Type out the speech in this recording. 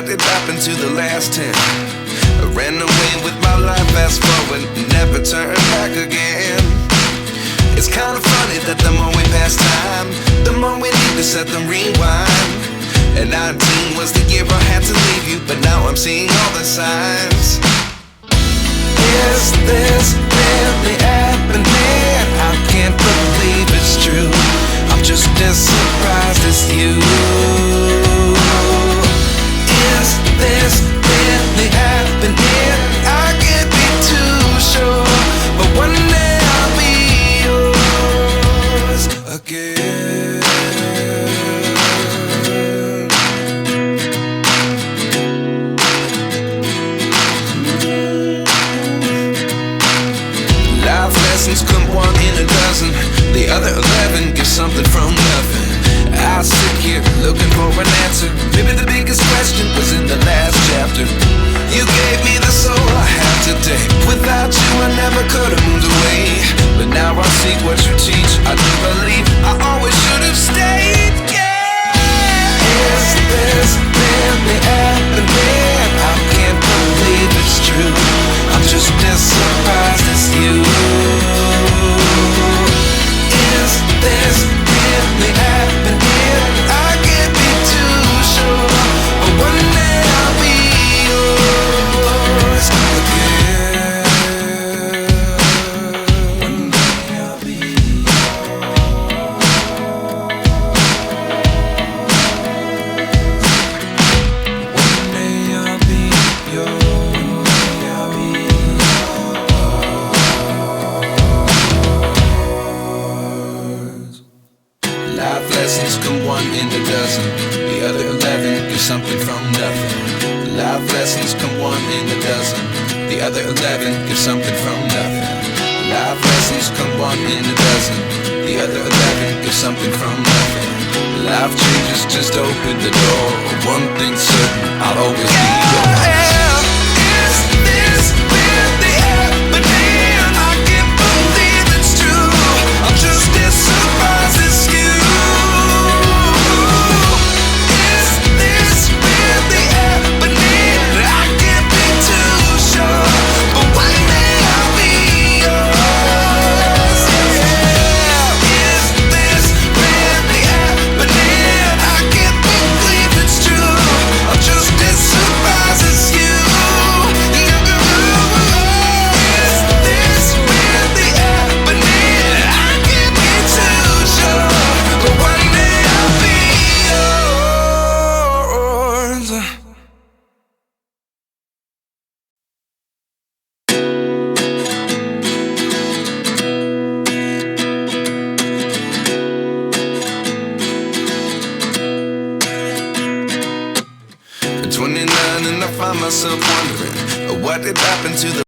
What did happen to the last 10? I ran away with my life, fast forward, never turn back again. It's kind of funny that the more we pass time, the more we need to set them rewind. And 19 was the year I had to leave you, but now I'm seeing all the signs. Is this really happening? I can't believe it's true. I'm just as surprised as you. Is this really happening? I can't be too sure, but one day I'll be yours again. Life lessons come one in a dozen. The other 11 give something from nothing. I sit here looking for an answer. Maybe the biggest question was in the last chapter. You gave me the soul I have today. Without you I never could have moved away. But now I see what you teach. I do believe I always should have stayed. Yeah. Is this really happening? I can't believe it's true. I'm just as surprised as you. Is this really happening? I can't be too sure, but one day I'll be yours again. One day I'll be yours. One day I'll be yours. I'll be yours. Life lessons come one in a dozen. The other 11 give something from nothing. Life lessons come one in a dozen. The other 11 give something from nothing. Life lessons come one in a dozen. The other 11 give something from nothing. Life changes, just open the door. One thing's certain, I'll always be yours. Is this really happening? I can't believe it's true. I'm just as surprised as you. Is this really happening? I can't be too sure, but one day I'll be yours. Yeah. Is this really happening? I can't believe it's true. I'm just as surprised as you. Is this really happening? I can't be too sure, but one day I'll be yours. 29 and I find myself wondering what did happen to the